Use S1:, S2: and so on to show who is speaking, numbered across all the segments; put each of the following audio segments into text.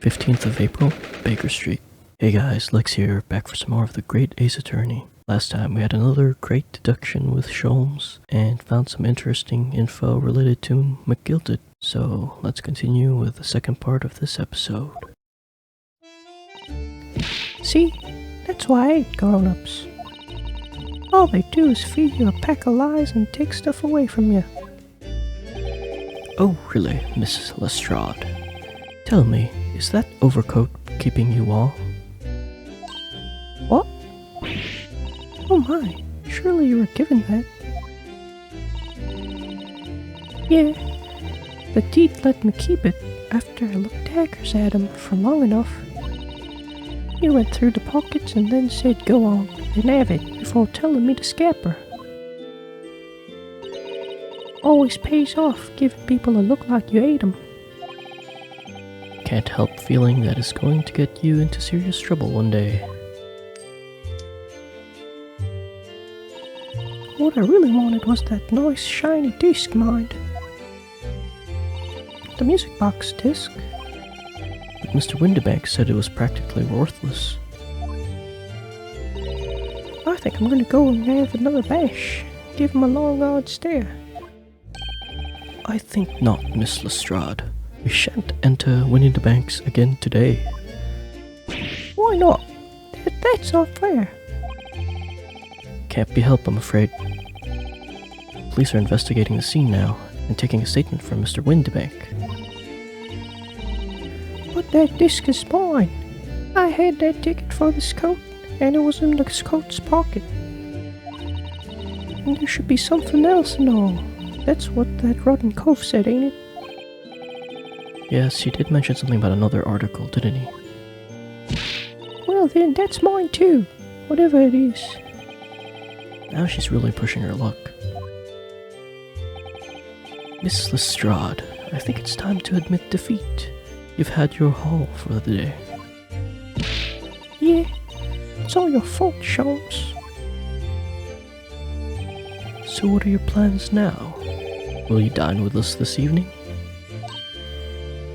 S1: 15th of April, Baker Street. Hey guys, Lex here, back for some more of the Great Ace Attorney. Last time we had another great deduction with Sholmes and found some interesting info related to McGilded. So let's continue with the second part of this episode.
S2: See, that's why I hate grown-ups. All they do is feed you a pack of lies and take stuff away from you.
S1: Oh really, Mrs. Lestrade? Tell me, is that overcoat keeping you warm?
S2: What? Oh my, surely you were given that. Yeah, the teeth let me keep it after I looked daggers at him for long enough. He went through the pockets and then said go on and have it before telling me to scamper. Always pays off giving people a look like you ate them.
S1: Can't help feeling that it's going to get you into serious trouble one day.
S2: What I really wanted was that nice shiny disc, mind. The music box disc.
S1: But Mr. Windibank said it was practically worthless.
S2: I think I'm gonna go and have another bash. Give him a long odd stare.
S1: I think not, Miss Lestrade. We shan't enter Windibank's again today.
S2: Why not? That's not fair.
S1: Can't be helped, I'm afraid. Police are investigating the scene now and taking a statement from Mr. Windibank.
S2: But that disc is mine. I had that ticket for this coat, and it was in the coat's pocket. And there should be something else and all. That's what that rotten cove said, ain't it?
S1: Yes, he did mention something about another article, didn't he?
S2: Well then, that's mine too. Whatever it is.
S1: Now she's really pushing her luck. Miss Lestrade, I think it's time to admit defeat. You've had your haul for the day.
S2: Yeah, it's all your fault, Sholmes.
S1: So what are your plans now? Will you dine with us this evening?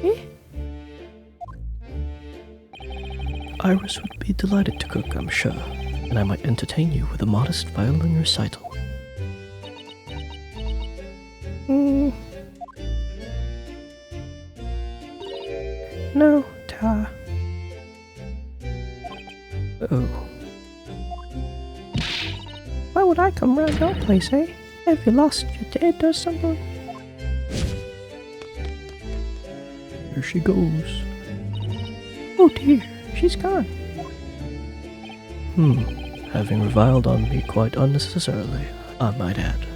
S2: Eh?
S1: Iris would be delighted to cook, I'm sure, and I might entertain you with a modest violin recital.
S2: No, Ta.
S1: Oh.
S2: Why would I come round your place, eh? Have you lost your dad or something?
S1: Here she goes.
S2: Oh dear, she's gone.
S1: Having reviled on me quite unnecessarily, I might add.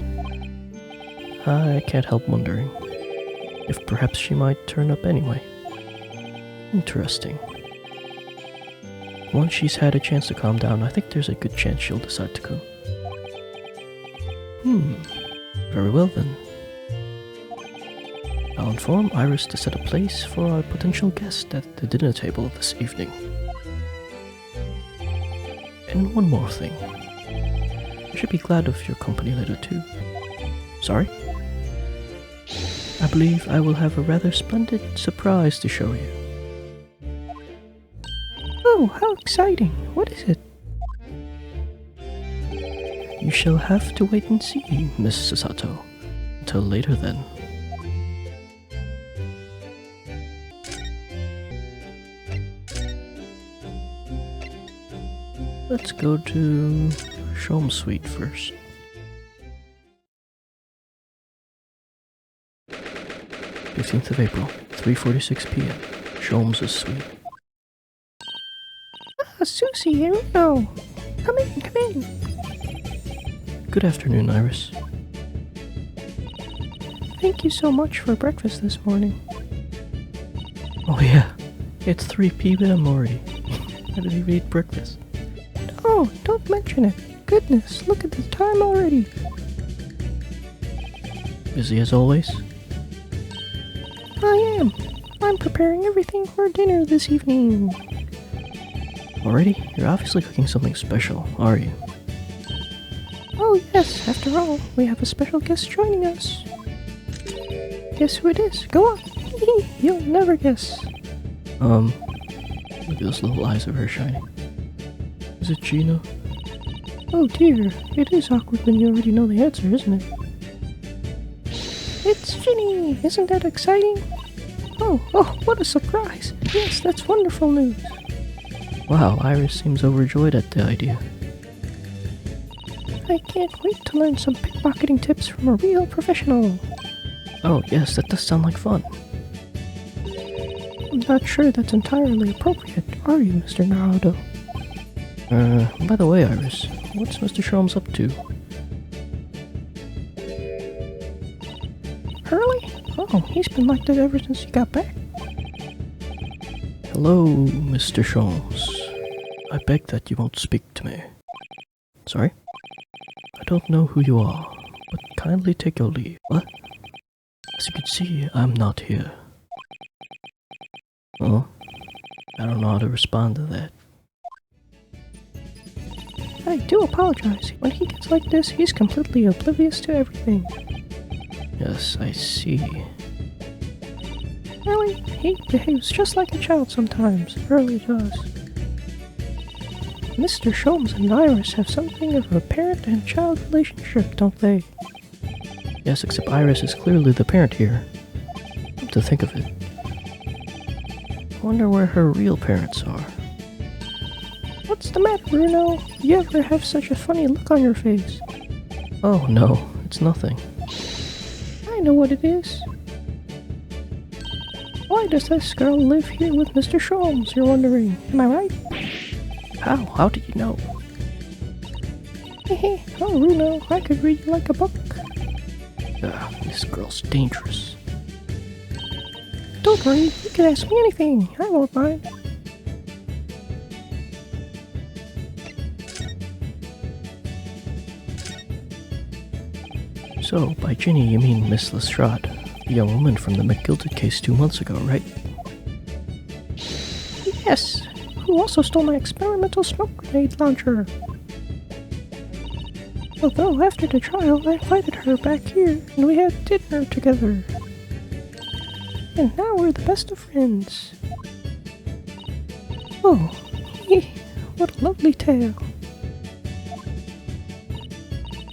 S1: I can't help wondering if perhaps she might turn up anyway. Interesting. Once she's had a chance to calm down, I think there's a good chance she'll decide to come. Very well then. I'll inform Iris to set a place for our potential guest at the dinner table this evening. And one more thing. I should be glad of your company later too. Sorry? I believe I will have a rather splendid surprise to show you.
S2: Oh, how exciting. What is it?
S1: You shall have to wait and see, Miss Sasato. Until later then. Let's go to Sholmes Suite first. "15th of April, 3:46 p.m. Sholmes' suite."
S2: Ah, Susie, here we go. Come in, come in.
S1: Good afternoon, Iris.
S2: Thank you so much for breakfast this morning.
S1: Oh yeah, it's 3 p.m. already. I didn't even eat breakfast.
S2: Oh, don't mention it. Goodness, look at the time already.
S1: Busy as always?
S2: I am. I'm preparing everything for dinner this evening.
S1: Already? You're obviously cooking something special, are you?
S2: Oh yes, after all, we have a special guest joining us. Guess who it is? Go on. You'll never guess.
S1: Look at those little eyes of her shining. Is it Gina?
S2: Oh dear, it is awkward when you already know the answer, isn't it? It's Ginny! Isn't that exciting? Oh, what a surprise! Yes, that's wonderful news.
S1: Wow, Iris seems overjoyed at the idea.
S2: I can't wait to learn some pickpocketing tips from a real professional.
S1: Oh yes, that does sound like fun.
S2: I'm not sure that's entirely appropriate, are you, Mr. Naruhodo?
S1: By the way, Iris, what's Mr. Sholmes up to?
S2: Hurley? Oh, he's been like that ever since he got back.
S1: Hello, Mr. Sholmes. I beg that you won't speak to me. Sorry? I don't know who you are, but kindly take your leave. What? As you can see, I'm not here. Oh? I don't know how to respond to that.
S2: I do apologize. When he gets like this, he's completely oblivious to everything.
S1: Yes, I see.
S2: Really? He behaves just like a child sometimes. Really does. Mr. Sholmes and Iris have something of a parent and child relationship, don't they?
S1: Yes, except Iris is clearly the parent here. Come to think of it. I wonder where her real parents are.
S2: What's the matter, Bruno? You ever have such a funny look on your face?
S1: Oh no, it's nothing.
S2: I know what it is. Why does this girl live here with Mr. Sholmes, you're wondering? Am I right?
S1: How? How did you know?
S2: Hehe, oh Bruno, I could read you like a book.
S1: This girl's dangerous.
S2: Don't worry, you can ask me anything. I won't mind.
S1: So, by Ginny, you mean Miss Lestrade, the young woman from the McGilded case 2 months ago, right?
S2: Yes, who also stole my experimental smoke grenade launcher. Although after the trial, I invited her back here, and we had dinner together. And now we're the best of friends. Oh, what a lovely tale.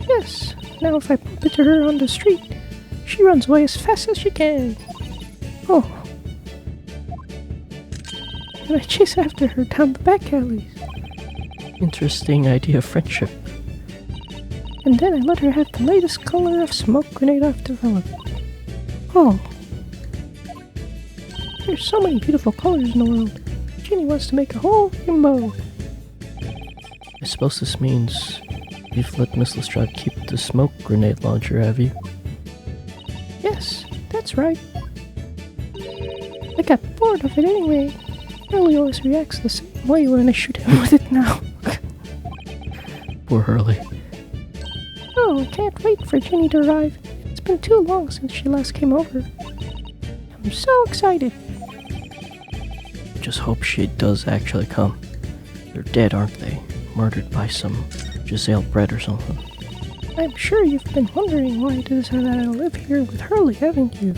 S2: Yes, now if I bump into her on the street, she runs away as fast as she can. Oh. And I chase after her down the back alleys.
S1: Interesting idea of friendship.
S2: And then I let her have the latest color of smoke grenade I've developed. Oh. There's so many beautiful colors in the world. Ginny wants to make a whole rainbow.
S1: I suppose this means you've let Miss Lestrade keep the smoke grenade launcher, have you?
S2: Yes, that's right. I got bored of it anyway. Hurley always reacts the same way when I shoot him with it now.
S1: Poor Hurley.
S2: Oh, I can't wait for Ginny to arrive. It's been too long since she last came over. I'm so excited.
S1: Just hope she does actually come. They're dead, aren't they? Murdered by some Giselle bread or something.
S2: I'm sure you've been wondering why it is that I live here with Hurley, haven't you?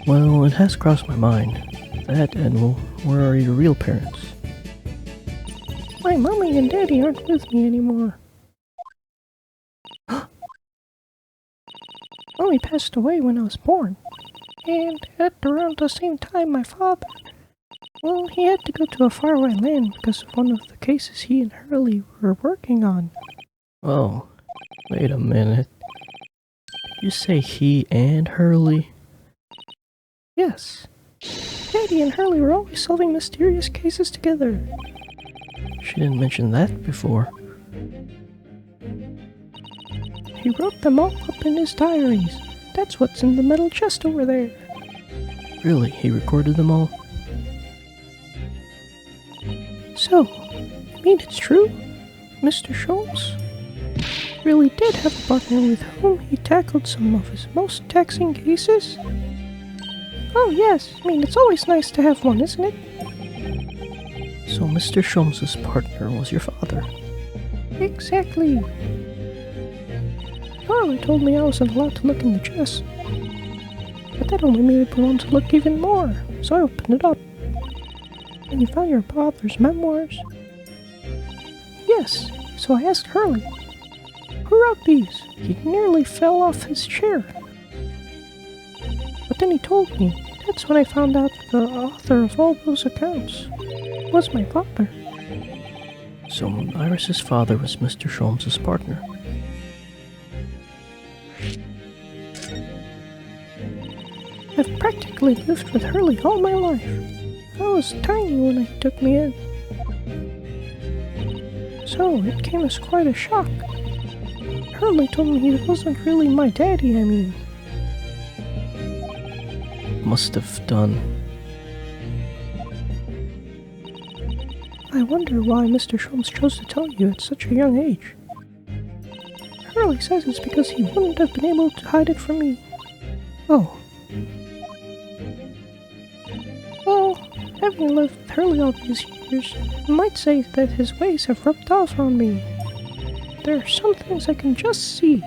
S1: Well, it has crossed my mind. That and, well, where are your real parents?
S2: My mommy and daddy aren't with me anymore. Mommy passed away when I was born. And at around the same time my father, well, he had to go to a faraway land because of one of the cases he and Hurley were working on.
S1: Oh, wait a minute. Did you say he and Hurley?
S2: Yes. Daddy and Hurley were always solving mysterious cases together.
S1: She didn't mention that before.
S2: He wrote them all up in his diaries. That's what's in the metal chest over there.
S1: Really? He recorded them all?
S2: So, you mean it's true? Mr. Sholmes really did have a partner with whom he tackled some of his most taxing cases? Oh yes, I mean it's always nice to have one, isn't it?
S1: So Mr. Sholmes' partner was your father?
S2: Exactly. Harley told me I wasn't allowed to look in the chest. But that only made me want to look even more, so I opened it up. And you found your father's memoirs? Yes, so I asked Hurley. Who wrote these? He nearly fell off his chair. But then he told me. That's when I found out the author of all those accounts was my father.
S1: So Iris's father was Mr. Sholmes' partner.
S2: I've practically lived with Hurley all my life. I was tiny when he took me in. So it came as quite a shock. Hurley told me he wasn't really my daddy, I mean.
S1: Must have done.
S2: I wonder why Mr. Sholmes chose to tell you at such a young age. Hurley says it's because he wouldn't have been able to hide it from me. Oh. Well, having lived with Hurley all these years, I might say that his ways have rubbed off on me. There are some things I can just see.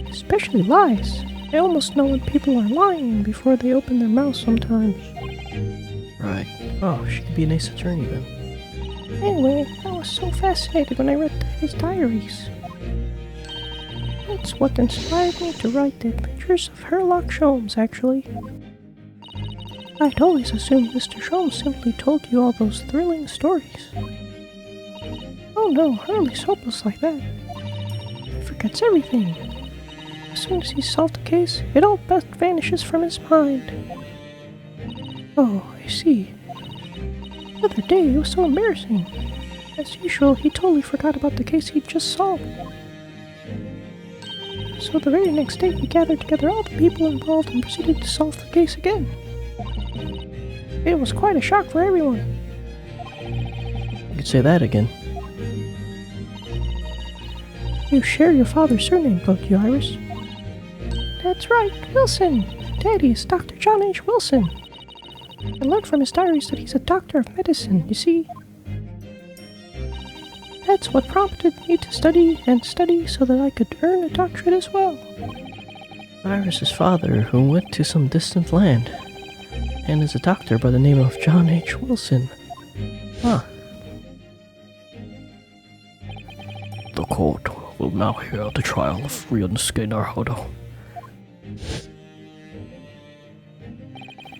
S2: Especially lies. I almost know when people are lying before they open their mouths sometimes.
S1: Right. Oh, she could be an ace attorney then.
S2: Anyway, I was so fascinated when I read his diaries. That's what inspired me to write the adventures of Herlock Sholmes, actually. I'd always assumed Mr. Sholmes simply told you all those thrilling stories. Oh no, Hurley's hopeless like that. He forgets everything. As soon as he's solved the case, it all but vanishes from his mind. Oh, I see. The other day, it was so embarrassing. As usual, he totally forgot about the case he'd just solved. So the very next day, he gathered together all the people involved and proceeded to solve the case again. It was quite a shock for everyone.
S1: You could say that again.
S2: You share your father's surname, don't you, Iris? That's right, Wilson. Daddy is Dr. John H. Wilson. I learned from his diaries that he's a doctor of medicine, you see. That's what prompted me to study and study so that I could earn a doctorate as well.
S1: Iris's father, who went to some distant land, and is a doctor by the name of John H. Wilson. Huh. The court will now hear the trial of Ryunosuke Naruhodo.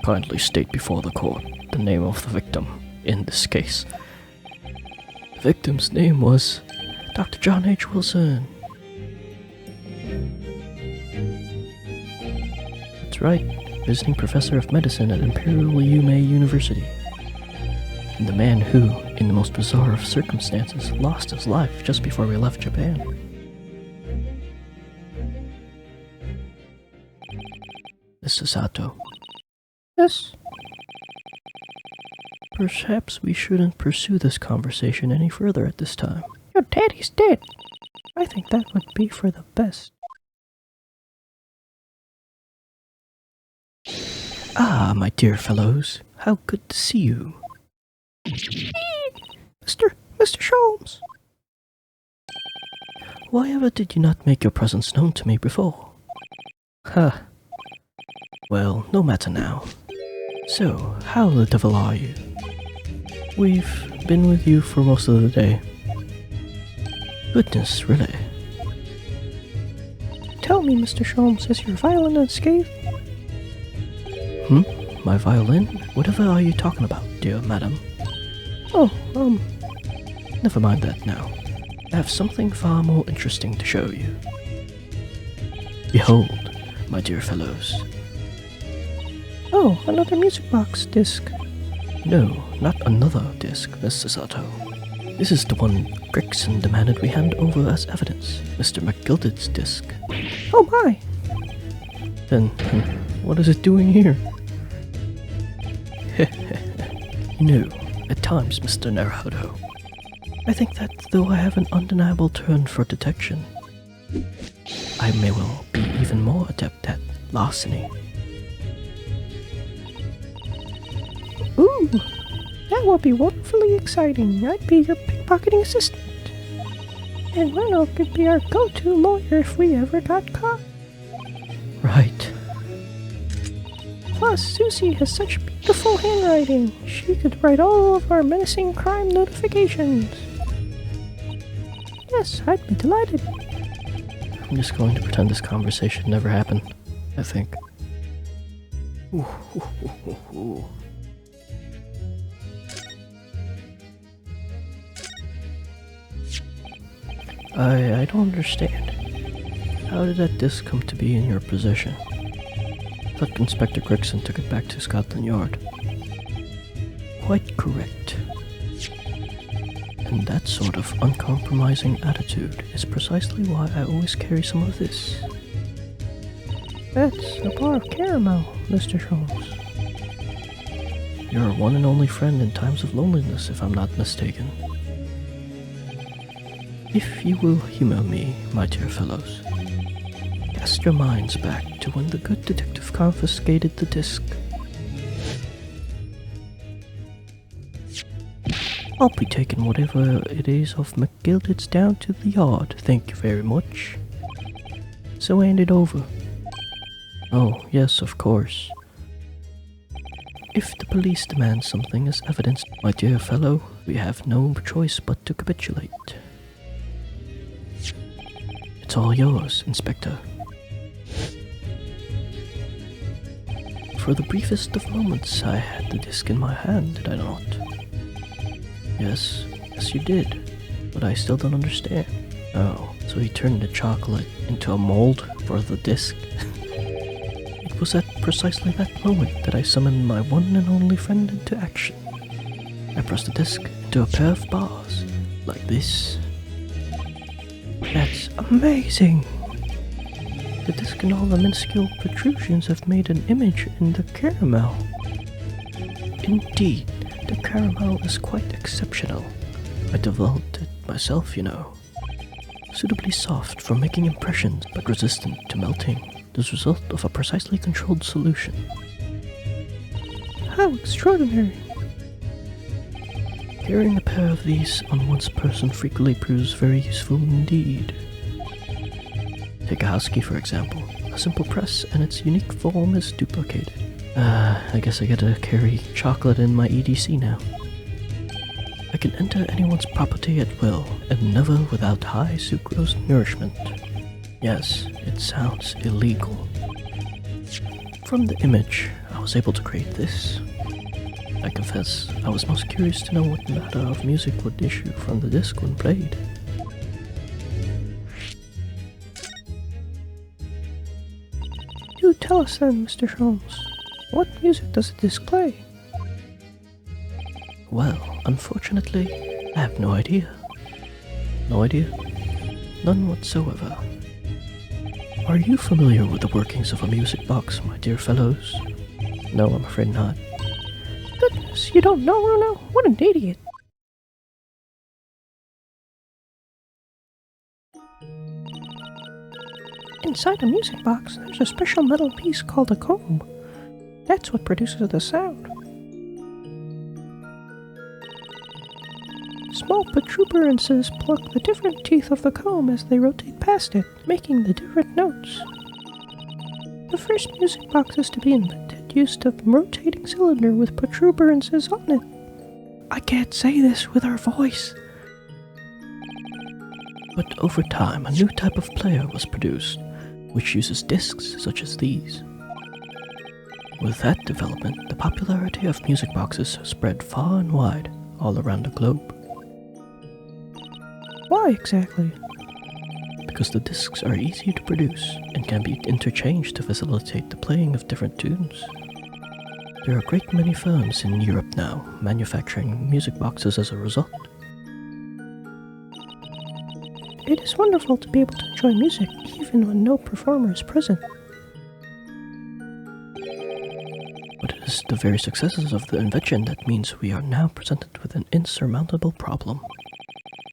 S1: Kindly state before the court the name of the victim in this case. The victim's name was Dr. John H. Wilson. That's right, visiting professor of medicine at Imperial Yume University. And the man who, in the most bizarre of circumstances, lost his life just before we left Japan. Mr. Sato.
S2: Yes?
S1: Perhaps we shouldn't pursue this conversation any further at this time.
S2: Your daddy's dead. I think that would be for the best.
S1: Ah, my dear fellows, how good to see you.
S2: Mr. Sholmes.
S1: Why ever did you not make your presence known to me before? Huh. Well, no matter now. So, how the devil are you? We've been with you for most of the day. Goodness, really?
S2: Tell me, Mr. Sholmes, is your violin unscathed?
S1: My violin? Whatever are you talking about, dear madam?
S2: Oh,
S1: Never mind that now. I have something far more interesting to show you. Behold, my dear fellows.
S2: Oh, another music box disc.
S1: No, not another disc, Mr. Sato. This is the one Gregson demanded we hand over as evidence, Mr. McGilded's disc.
S2: Oh my!
S1: Then, what is it doing here? No, at times, Mr. Naruhodo. I think that though I have an undeniable turn for detection, I may well be even more adept at larceny.
S2: Ooh, that would be wonderfully exciting. I'd be your pickpocketing assistant. And Reno could be our go-to lawyer if we ever got caught.
S1: Right.
S2: Plus, Susie has such big beautiful handwriting. She could write all of our menacing crime notifications. Yes, I'd be delighted.
S1: I'm just going to pretend this conversation never happened, I think. Ooh, ooh, ooh, ooh, ooh. I don't understand. How did that disc come to be in your possession? I thought Inspector Gregson took it back to Scotland Yard. Quite correct. And that sort of uncompromising attitude is precisely why I always carry some of this.
S2: That's a bar of caramel, Mr. Sholmes.
S1: Your one and only friend in times of loneliness, if I'm not mistaken. If you will humor me, my dear fellows, cast your minds back to when the good detective confiscated the disc. I'll be taking whatever it is of McGilded's down to the yard, thank you very much. So hand it over. Oh, yes, of course. If the police demand something as evidence, my dear fellow, we have no choice but to capitulate. It's all yours, Inspector. For the briefest of moments, I had the disc in my hand, did I not? Yes, you did, but I still don't understand. Oh, so he turned the chocolate into a mold for the disc? It was at precisely that moment that I summoned my one and only friend into action. I pressed the disc into a pair of bars, like this. That's amazing! The disc and all the minuscule protrusions have made an image in the caramel. Indeed, the caramel is quite exceptional. I developed it myself, you know. Suitably soft for making impressions, but resistant to melting. The result of a precisely controlled solution.
S2: How extraordinary!
S1: Carrying a pair of these on one's person frequently proves very useful indeed. Take a house key, for example. A simple press and its unique form is duplicated. I guess I gotta carry chocolate in my EDC now. I can enter anyone's property at will, and never without high sucrose nourishment. Yes, it sounds illegal. From the image, I was able to create this. I confess, I was most curious to know what matter of music would issue from the disc when played.
S2: Do tell us then, Mr. Sholmes. What music does the disc play?
S1: Well, unfortunately, I have no idea. No idea? None whatsoever. Are you familiar with the workings of a music box, my dear fellows? No, I'm afraid not.
S2: Goodness, you don't know, Bruno? What an idiot! Inside a music box, there's a special metal piece called a comb. That's what produces the sound. Small protuberances pluck the different teeth of the comb as they rotate past it, making the different notes. The first music boxes to be invented used a rotating cylinder with protuberances on it. I can't say this with our voice.
S1: But over time, a new type of player was produced, which uses discs such as these. With that development, the popularity of music boxes spread far and wide, all around the globe.
S2: Why exactly?
S1: Because the discs are easy to produce and can be interchanged to facilitate the playing of different tunes. There are a great many firms in Europe now manufacturing music boxes as a result.
S2: It is wonderful to be able to enjoy music even when no performer is present.
S1: But it is the very successes of the invention that means we are now presented with an insurmountable problem.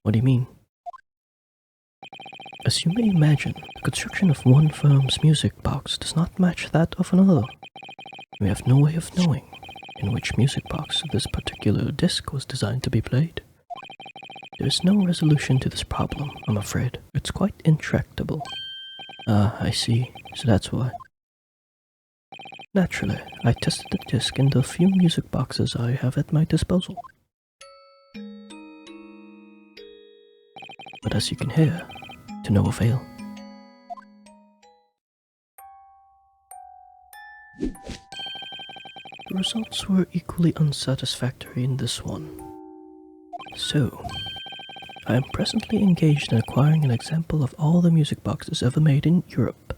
S1: What do you mean? As you may imagine, the construction of one firm's music box does not match that of another. We have no way of knowing in which music box this particular disc was designed to be played. There is no resolution to this problem, I'm afraid. It's quite intractable. Ah, I see. So that's why. Naturally, I tested the disc in the few music boxes I have at my disposal. But as you can hear, to no avail. The results were equally unsatisfactory in this one. So, I am presently engaged in acquiring an example of all the music boxes ever made in Europe.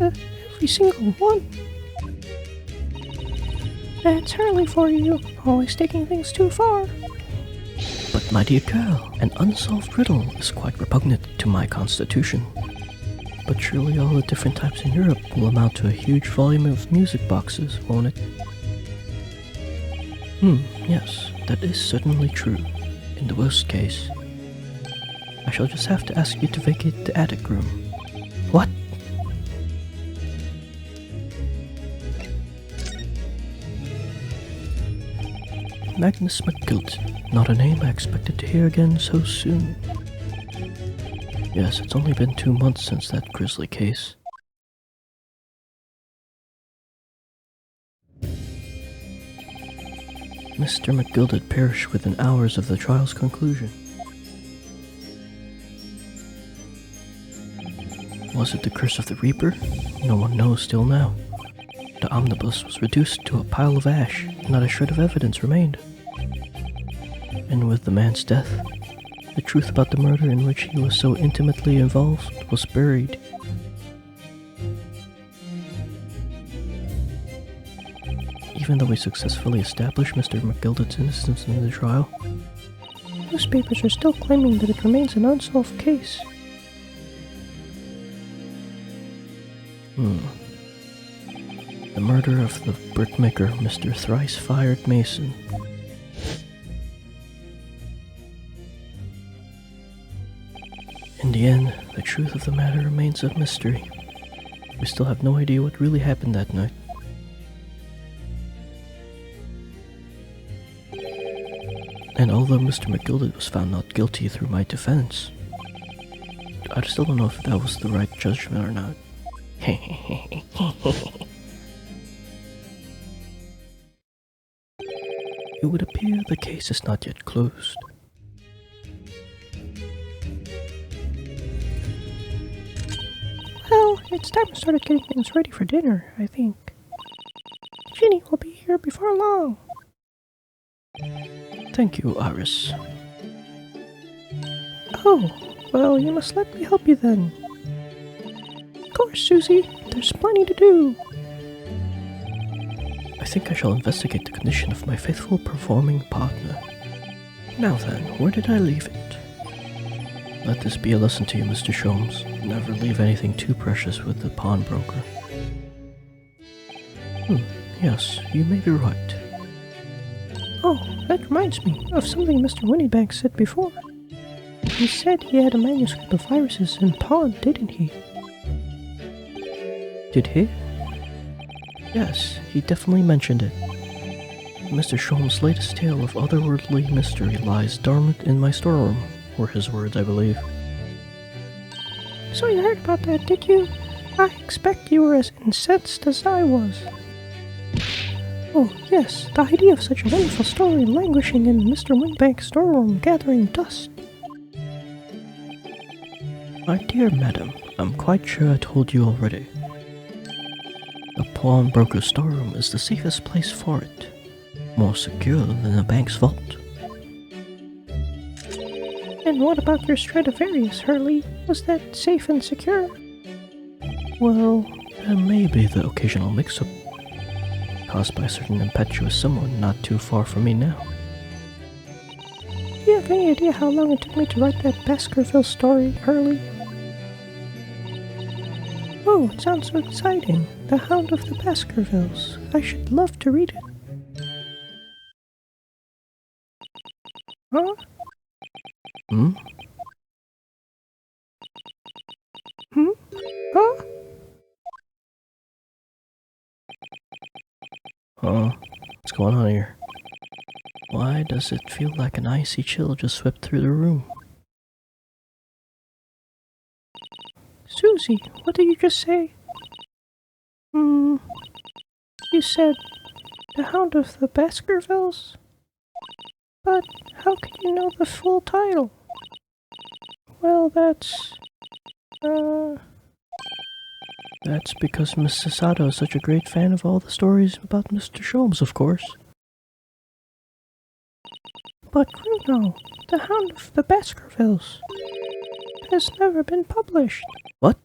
S2: Every single one? That's Hurley for you, always taking things too far.
S1: But my dear girl, an unsolved riddle is quite repugnant to my constitution. But surely all the different types in Europe will amount to a huge volume of music boxes, won't it? Yes, that is certainly true. In the worst case, I shall just have to ask you to vacate the attic room. What? Magnus McGilt, not a name I expected to hear again so soon. Yes, it's only been 2 months since that grisly case. Mr. McGilt had perished within hours of the trial's conclusion. Was it the curse of the Reaper? No one knows till now. The omnibus was reduced to a pile of ash, and not a shred of evidence remained. And with the man's death, the truth about the murder in which he was so intimately involved was buried. Even though we successfully established Mr. McGilt's innocence in the trial,
S2: Newspapers are still claiming that it remains an unsolved case.
S1: The murder of the brickmaker, Mr. Thrice-Fired Mason. In the end, the truth of the matter remains a mystery. We still have no idea what really happened that night. And although Mr. McGilt was found not guilty through my defense, I still don't know if that was the right judgment or not. It would appear the case is not yet closed.
S2: Well, it's time I started getting things ready for dinner, I think. Ginny will be here before long.
S1: Thank you, Iris.
S2: Oh, well, you must let me help you then. Of course, Susie, there's plenty to do.
S1: I think I shall investigate the condition of my faithful performing partner. Now then, where did I leave it? Let this be a lesson to you, Mr. Sholmes. Never leave anything too precious with the pawnbroker. Yes, you may be right.
S2: Oh, that reminds me of something Mr. Winniebank said before. He said he had a manuscript of viruses in pawn, didn't he?
S1: Did he? Yes, he definitely mentioned it. Mr. Sholmes' latest tale of otherworldly mystery lies dormant in my storeroom, were his words, I believe.
S2: So you heard about that, did you? I expect you were as incensed as I was. Oh, yes, the idea of such a wonderful story languishing in Mr. Winbank's storeroom gathering dust.
S1: My dear madam, I'm quite sure I told you already. The pawnbroker's storeroom is the safest place for it. More secure than a bank's vault.
S2: And what about your Stradivarius, Hurley? Was that safe and secure?
S1: Well, there may be the occasional mix-up caused by a certain impetuous someone not too far from me now.
S2: Do you have any idea how long it took me to write that Baskerville story, Hurley? Oh, it sounds so exciting. The Hound of the Baskervilles. I should love to read it. Huh? Huh?
S1: What's going on here? Why does it feel like an icy chill just swept through the room?
S2: Susie, what did you just say? You said The Hound of the Baskervilles? But how could you know the full title? Well, that's
S1: because Mrs. Sato is such a great fan of all the stories about Mr. Sholmes, of course.
S2: But Bruno, The Hound of the Baskervilles has never been published.
S1: What?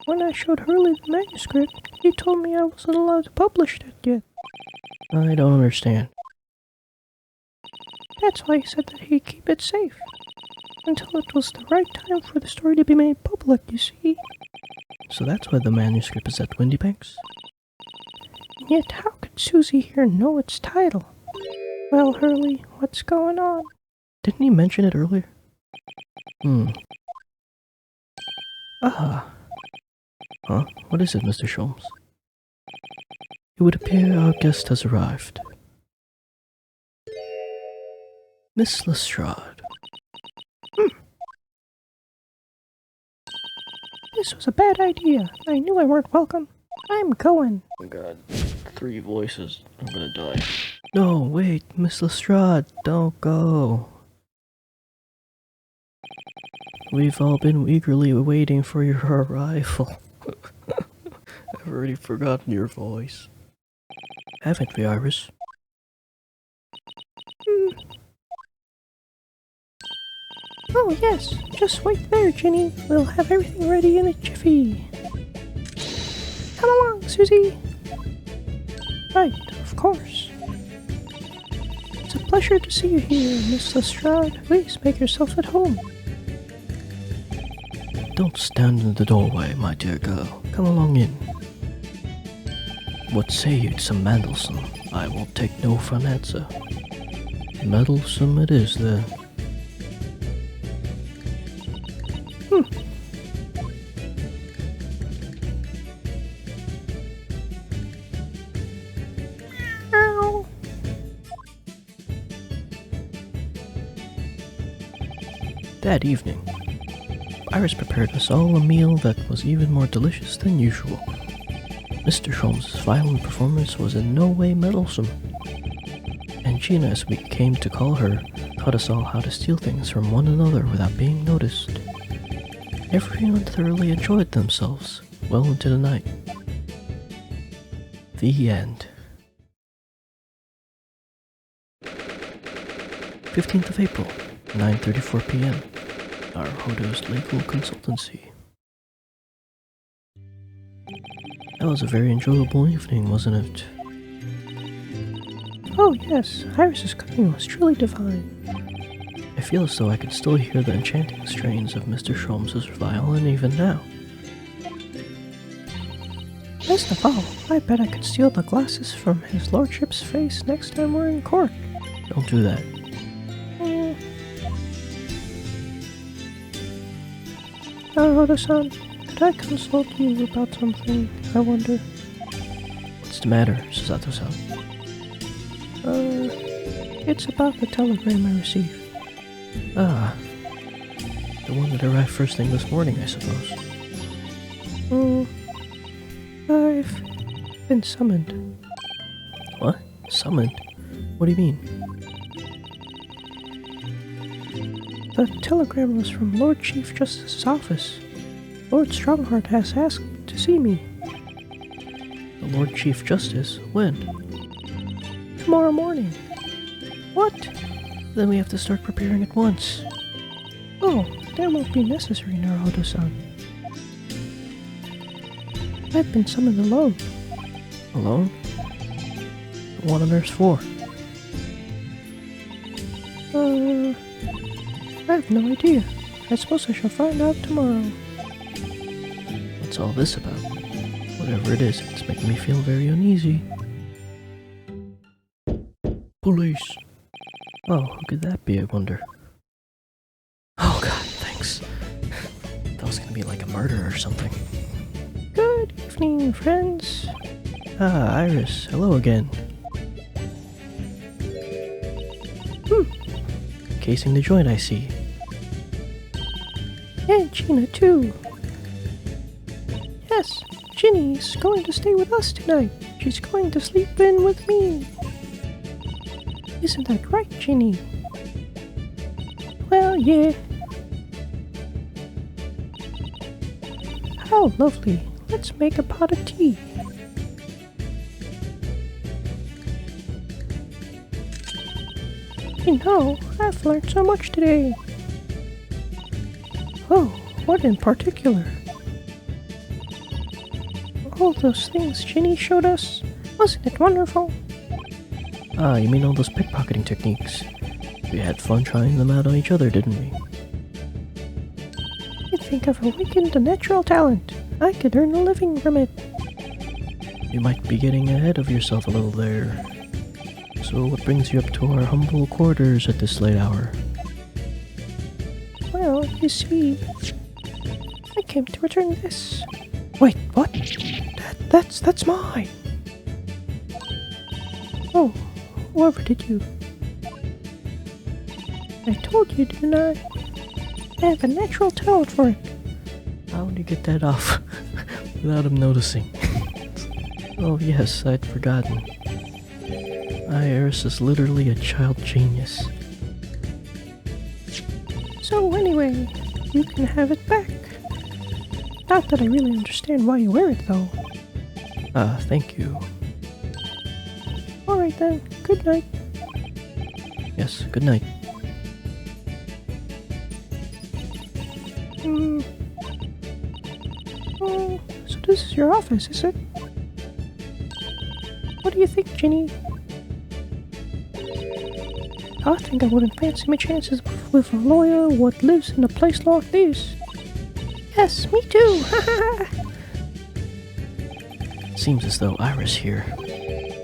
S2: When I showed Hurley the manuscript, he told me I wasn't allowed to publish it yet.
S1: I don't understand.
S2: That's why he said that he'd keep it safe. Until it was the right time for the story to be made public, you see.
S1: So that's why the manuscript is at Windybanks?
S2: And yet how could Susie here know its title? Well, Hurley, what's going on?
S1: Didn't he mention it earlier? Huh? What is it, Mr. Sholmes? It would appear our guest has arrived. Miss Lestrade.
S2: This was a bad idea. I knew I weren't welcome. I'm going.
S1: Oh god, 3 voices. I'm gonna die. No, wait, Miss Lestrade, don't go. We've all been eagerly waiting for your arrival. I've already forgotten your voice. Haven't we, Iris?
S2: Oh yes, just wait there, Ginny. We'll have everything ready in a jiffy. Come along, Susie. Right, of course. It's a pleasure to see you here, Miss Lestrade. Please make yourself at home.
S1: Don't stand in the doorway, my dear girl. Come along in. What say you to some Mendelssohn? I will take no for an answer. Meddlesome it is, then.
S2: Ow.
S1: That evening, Iris prepared us all a meal that was even more delicious than usual. Mr. Sholmes' violent performance was in no way meddlesome, and Gina, as we came to call her, taught us all how to steal things from one another without being noticed. Everyone thoroughly enjoyed themselves well into the night. The end. 15th of April, 9:34 p.m. Naruhodo's legal consultancy. That was a very enjoyable evening, wasn't it?
S2: Oh yes, Iris's cooking was truly divine.
S1: I feel as though I could still hear the enchanting strains of Mr. Sholmes' violin even now.
S2: Best of all, I bet I could steal the glasses from his lordship's face next time we're in court.
S1: Don't do that.
S2: Naruhodo-san, could I consult you about something, I wonder?
S1: What's the matter, Susato-san?
S2: It's about the telegram I received.
S1: Ah, the one that arrived first thing this morning, I suppose.
S2: I've been summoned.
S1: What? Summoned? What do you mean?
S2: The telegram was from Lord Chief Justice's office. Lord Strongheart has asked to see me.
S1: The Lord Chief Justice? When?
S2: Tomorrow morning. What?
S1: Then we have to start preparing at once.
S2: Oh, that won't be necessary, Naruhodo-san. I've been summoned alone.
S1: Alone? What on earth's for?
S2: I have no idea. I suppose I shall find out tomorrow.
S1: What's all this about? Whatever it is, it's making me feel very uneasy. Police! Oh, who could that be, I wonder? Oh god, thanks. That was gonna be like a murder or something.
S2: Good evening, friends.
S1: Ah, Iris, hello again. Casing the joint, I see.
S2: And Gina, too. Yes, Ginny's going to stay with us tonight. she's going to sleep in with me. Isn't that right, Ginny? Well, yeah. How lovely. Let's make a pot of tea. You know, I've learned so much today. Oh, what in particular? All those things Ginny showed us. Wasn't it wonderful?
S1: Ah, you mean all those pickpocketing techniques? We had fun trying them out on each other, didn't we?
S2: I think I've awakened a natural talent. I could earn a living from it.
S1: You might be getting ahead of yourself a little there. So what brings you up to our humble quarters at this late hour?
S2: Well, you see, I came to return this. Wait, what? That's mine. Oh, whoever did you? I told you, didn't I? I have a natural talent for it.
S1: How would you get that off without him noticing? Oh yes, I'd forgotten. Iris is literally a child genius.
S2: So anyway, you can have it back. Not that I really understand why you wear it, though.
S1: Ah, thank you.
S2: Alright then, good night.
S1: Yes, good night.
S2: So this is your office, is it? What do you think, Ginny? I think I wouldn't fancy my chances with a lawyer what lives in a place like this. Yes, me too!
S1: Seems as though Iris here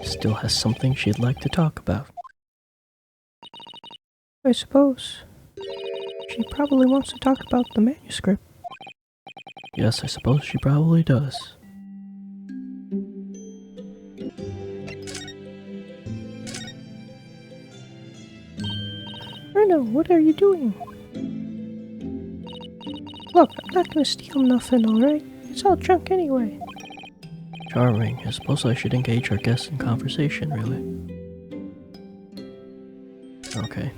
S1: still has something she'd like to talk about.
S2: I suppose. She probably wants to talk about the manuscript.
S1: Yes, I suppose she probably does.
S2: Erno, what are you doing? Look, I'm not gonna steal nothing, alright? It's all junk anyway.
S1: Charming. I suppose I should engage our guests in conversation, really. Okay.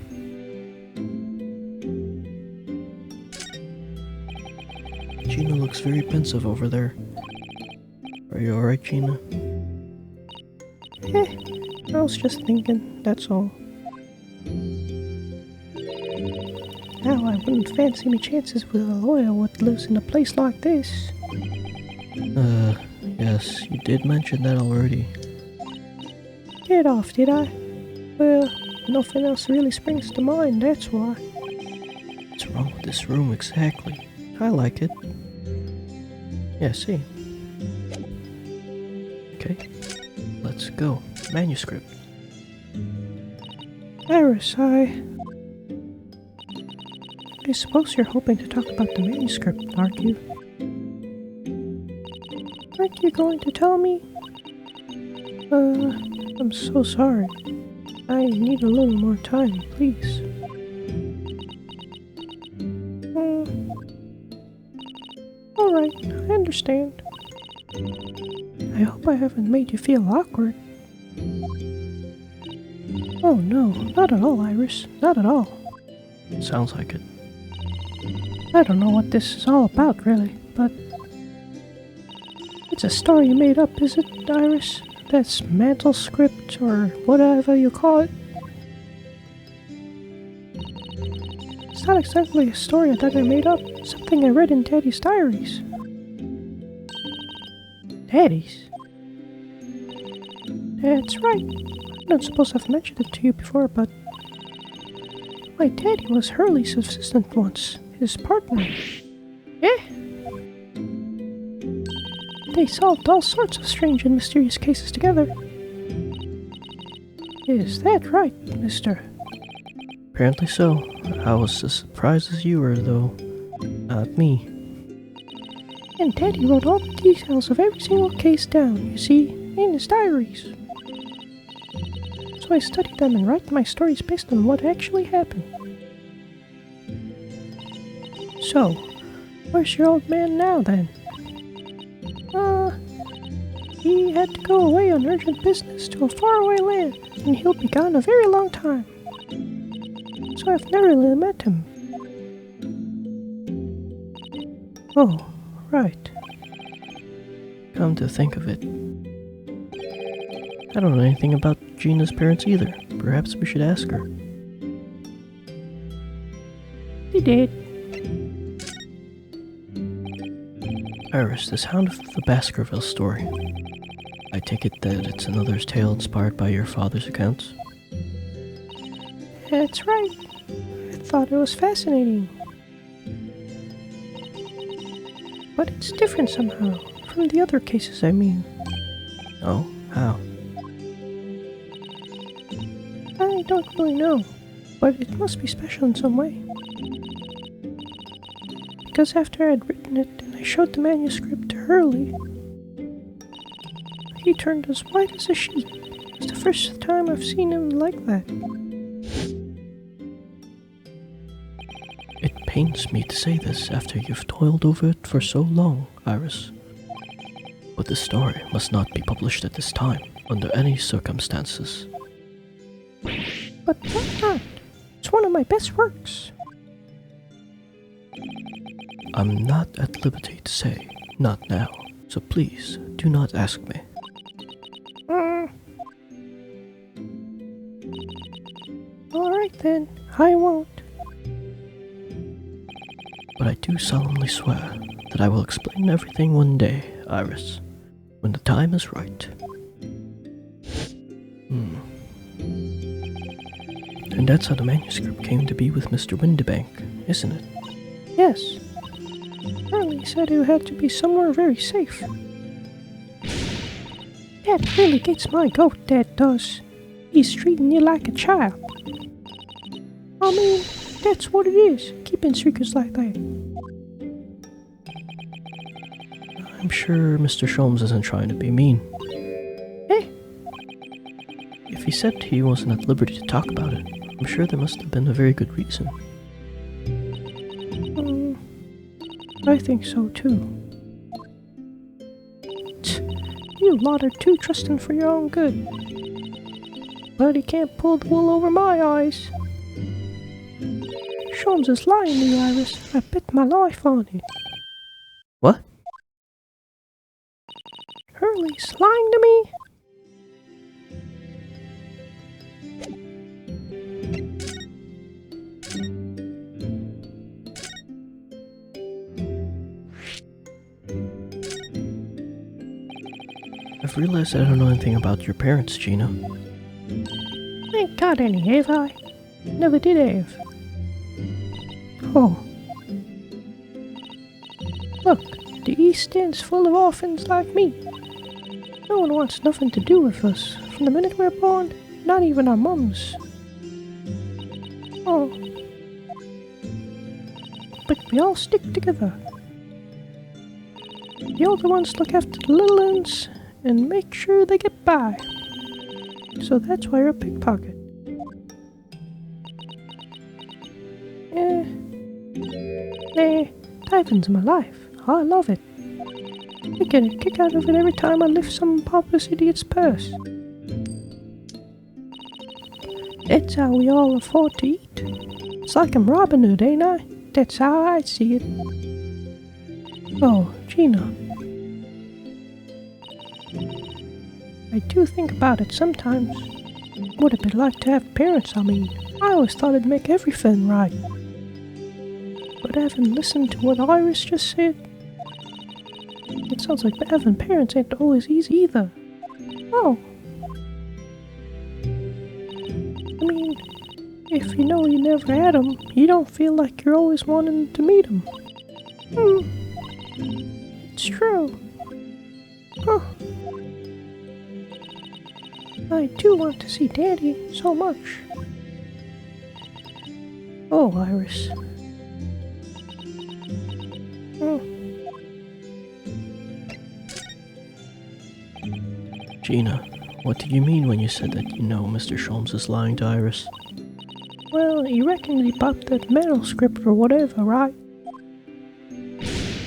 S1: Gina looks very pensive over there. Are you alright, Gina?
S2: I was just thinking, that's all. Now I wouldn't fancy me chances with a lawyer what lives in a place like this.
S1: Yes, you did mention that already.
S2: Get off, did I? Well, nothing else really springs to mind, that's why.
S1: What's wrong with this room exactly? I like it. Yeah, see. Okay, let's go. Manuscript.
S2: Iris, I suppose you're hoping to talk about the manuscript, aren't you? Aren't you going to tell me? I'm so sorry. I need a little more time, please. Alright, I understand. I hope I haven't made you feel awkward. Oh no, not at all, Iris. Not at all.
S1: Sounds like it.
S2: I don't know what this is all about, really, but... It's a story you made up, is it, Iris? That's mantle script, or whatever you call it. It's not exactly a story that I made up. Something I read in Daddy's diaries. Daddy's? That's right. I don't suppose I've mentioned it to you before, but... My daddy was Hurley's assistant once. His partner. Yeah? They solved all sorts of strange and mysterious cases together. Is that right, mister?
S1: Apparently so. I was as surprised as you were, though. Not me.
S2: And Daddy wrote all the details of every single case down, you see, in his diaries. So I studied them and write my stories based on what actually happened. So, where's your old man now, then? He had to go away on urgent business to a faraway land, and he'll be gone a very long time. So I've never really met him. Oh, right.
S1: Come to think of it, I don't know anything about Gina's parents either. Perhaps we should ask her.
S2: He did.
S1: Iris, the sound of the Baskerville story. I take it that it's another tale inspired by your father's accounts?
S2: That's right. I thought it was fascinating. But it's different somehow, from the other cases, I mean.
S1: Oh, how?
S2: I don't really know, but it must be special in some way. Because after I'd written it and I showed the manuscript to Hurley, he turned as white as a sheet. It's the first time I've seen him like that.
S1: It pains me to say this after you've toiled over it for so long, Iris. But the story must not be published at this time, under any circumstances.
S2: But why not? It's one of my best works.
S1: I'm not at liberty to say, not now, so please do not ask me.
S2: Alright then, I won't.
S1: But I do solemnly swear that I will explain everything one day, Iris, when the time is right. And that's how the manuscript came to be with Mr. Windibank, isn't it?
S2: Yes. Hurley said it had to be somewhere very safe. That really gets my goat, that does. He's treating you like a child. I mean, that's what it is, keeping secrets like that.
S1: I'm sure Mr. Sholmes isn't trying to be mean. If he said he wasn't at liberty to talk about it, I'm sure there must have been a very good reason.
S2: I think so too. You lot are too trusting for your own good. But he can't pull the wool over my eyes. Sholmes is lying to you, Iris. I bet my life on it.
S1: What?
S2: Hurley's lying to me?
S1: I've realized I don't know anything about your parents, Gina.
S2: I ain't got any, have I? Never did have. Oh. Look, the East End's full of orphans like me. No one wants nothing to do with us from the minute we're born, not even our mums. Oh. But we all stick together. The older ones look after the little ones and make sure they get by. So that's why you're a pickpocket. Typing's my life. I love it. I get a kick out of it every time I lift some pompous idiot's purse. That's how we all afford to eat. It's like I'm Robin Hood, ain't I? That's how I see it. Oh, Gina. I do think about it sometimes. What it'd be like to have parents, I mean. I always thought it'd make everything right. But having listened to what Iris just said, it sounds like having parents ain't always easy either. Oh. I mean, if you know you never had them, you don't feel like you're always wanting to meet them. It's true. Huh. I do want to see Daddy so much. Oh, Iris.
S1: Gina, what did you mean when you said that you know Mr. Sholmes is lying to Iris?
S2: Well, he reckoned he popped that manuscript or whatever, right?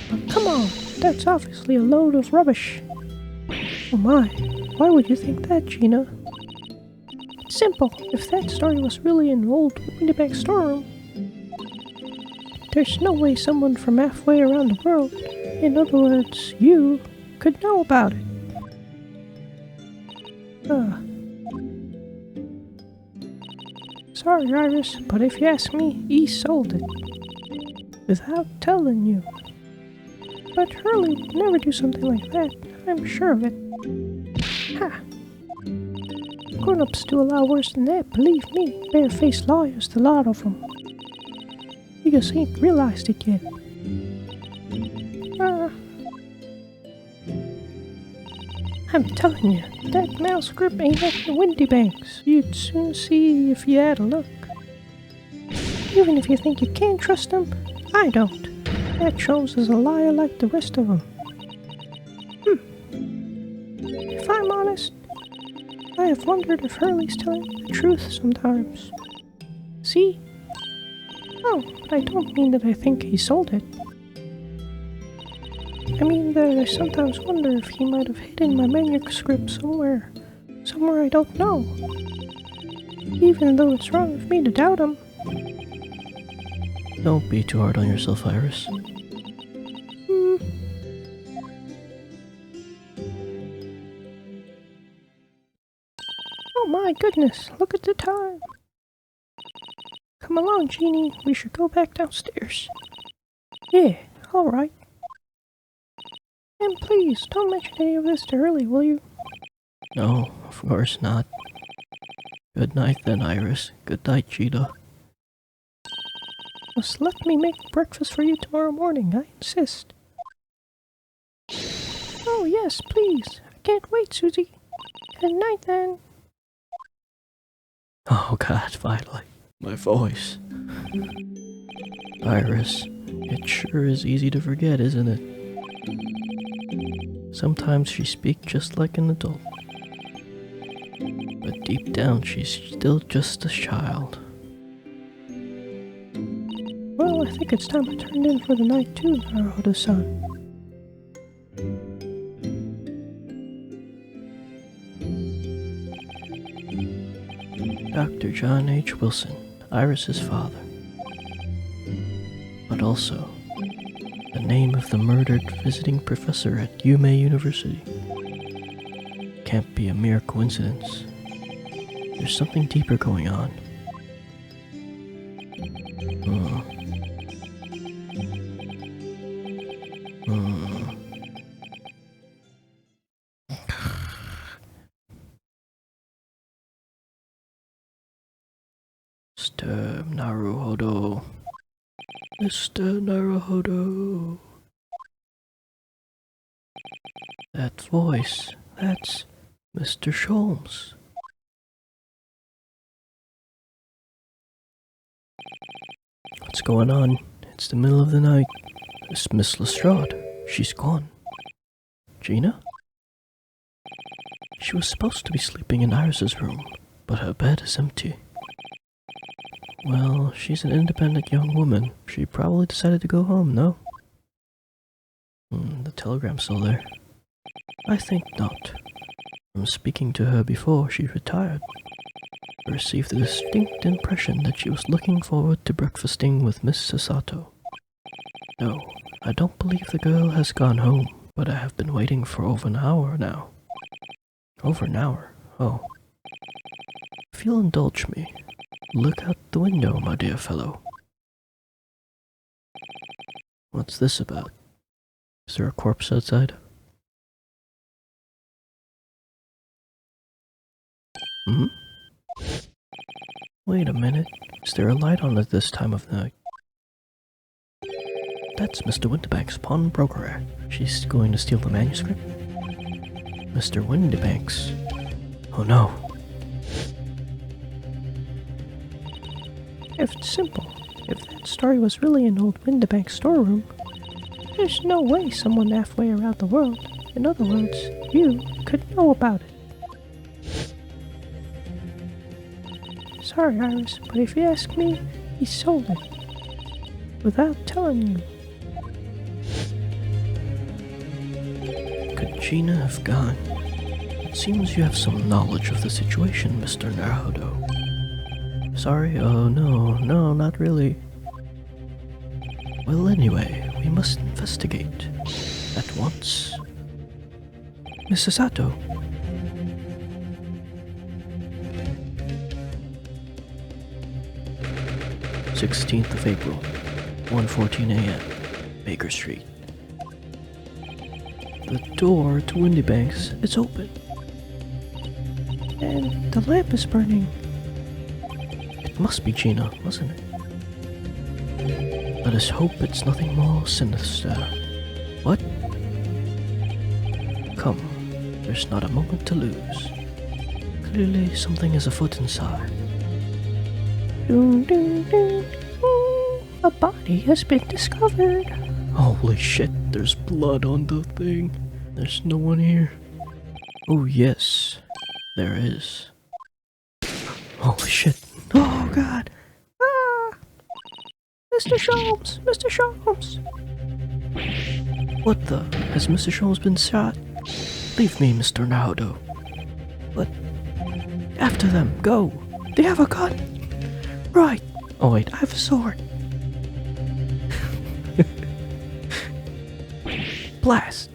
S2: But come on, that's obviously a load of rubbish. Oh my, why would you think that, Gina? It's simple. If that story was really an old Windybank storeroom, there's no way someone from halfway around the world, in other words, you, could know about it. Sorry, Iris, but if you ask me, he sold it. Without telling you. But Hurley would never do something like that, I'm sure of it. Ha! Grown-ups do a lot worse than that, believe me. Bare-faced lawyers, the lot of them. You just ain't realized it yet. I'm telling you, that mouse grip ain't at the Windybanks. You'd soon see if you had a look. Even if you think you can trust them, I don't. That Sholmes is a liar like the rest of them. If I'm honest, I have wondered if Hurley's telling the truth sometimes. See? Oh, but I don't mean that I think he sold it. I mean that I sometimes wonder if he might have hidden my manuscript somewhere I don't know. Even though it's wrong of me to doubt him.
S1: Don't be too hard on yourself, Iris.
S2: Oh my goodness, look at the time. Come along, Jeannie, we should go back downstairs. Yeah, alright. And please, don't mention any of this to Hurley, will you?
S1: No, of course not. Good night then, Iris. Good night, Gina.
S2: Just let me make breakfast for you tomorrow morning, I insist. Oh yes, please. I can't wait, Susie. Good night then.
S1: Oh God, finally. My voice. Iris, it sure is easy to forget, isn't it? Sometimes she speaks just like an adult. But deep down, she's still just a child.
S2: Well, I think it's time I turned in for the night too, Naruhodo-san.
S1: Dr. John H. Wilson, Iris's father. But also, the name of the murdered visiting professor at Yume University. Can't be a mere coincidence. There's something deeper going on. Mr. Naruhodo. Mr. Naruhodo. That voice, that's Mr. Sholmes. What's going on? It's the middle of the night. It's Miss Lestrade. She's gone. Gina? She was supposed to be sleeping in Iris's room, but her bed is empty. Well, she's an independent young woman. She probably decided to go home, no? The telegram's still there. I think not. From speaking to her before she retired, I received a distinct impression that she was looking forward to breakfasting with Miss Sasato. No, I don't believe the girl has gone home, but I have been waiting for over an hour now. Over an hour? Oh. If you'll indulge me, look out the window, my dear fellow. What's this about? Is there a corpse outside? Wait a minute. Is there a light on at this time of night? That's Mr. Windybank's pawnbroker. She's going to steal the manuscript? Mr. Windybank's. Oh no.
S2: If it's simple, if that story was really an old Windybank storeroom, there's no way someone halfway around the world, in other words, you, could know about it. Sorry, Iris, but if you ask me, he sold it. Without telling you.
S1: Could Gina have gone? It seems you have some knowledge of the situation, Mr. Naruhodo. Sorry? Oh, no, not really. Well, anyway, we must investigate. At once. Mrs. Sato. "16th of April, 1:14 a.m., Baker Street. The door to Windybanks is open.
S2: And the lamp is burning.
S1: It must be Gina, mustn't it? Let us hope it's nothing more sinister. What? Come, there's not a moment to lose. Clearly something is afoot inside.
S2: Dun, dun, dun. A body has been discovered.
S1: Holy shit, there's blood on the thing. There's no one here. Oh yes, there is. Holy shit.
S2: Oh god. Ah! Mr. Sholmes! Mr. Sholmes!
S1: What the? Has Mr. Sholmes been shot? Leave me, Mr. Naruhodo. What? After them, go!
S2: They have a gun! Right!
S1: Oh wait,
S2: I have a sword!
S1: blast!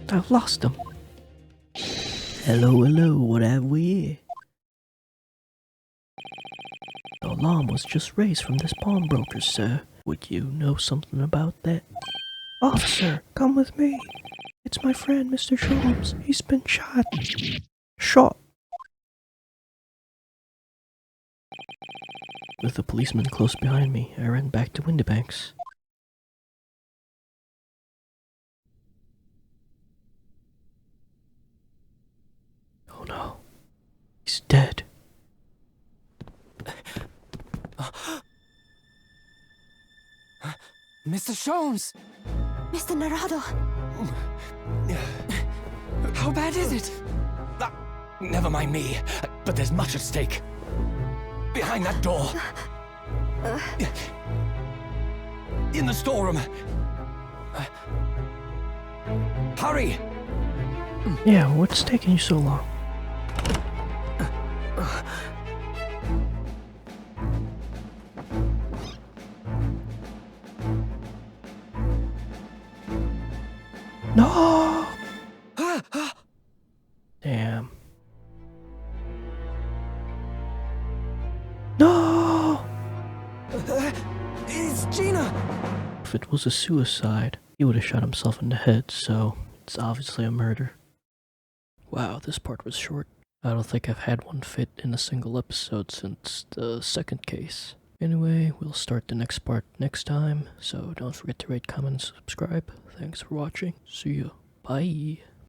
S1: I've lost them. Hello, what have we here? The alarm was just raised from this pawnbroker, sir. Would you know something about that?
S2: Officer, come with me. It's my friend, Mr. Sholmes. He's been shot. Shot.
S1: With the policeman close behind me, I ran back to Windybanks. Oh no. He's dead.
S3: Mr. Sholmes!
S4: Mr. Naruhodo!
S3: How bad is it? Never mind me, but there's much at stake. Behind that door. In the storeroom. Hurry!
S1: Yeah, what's taking you so long?
S2: No!
S1: Damn.
S2: No!
S3: It's Gina!
S1: If it was a suicide, he would have shot himself in the head, so it's obviously a murder. Wow, this part was short. I don't think I've had one fit in a single episode since the second case. Anyway, we'll start the next part next time, so don't forget to rate, comment, and subscribe. Thanks for watching. See ya. Bye.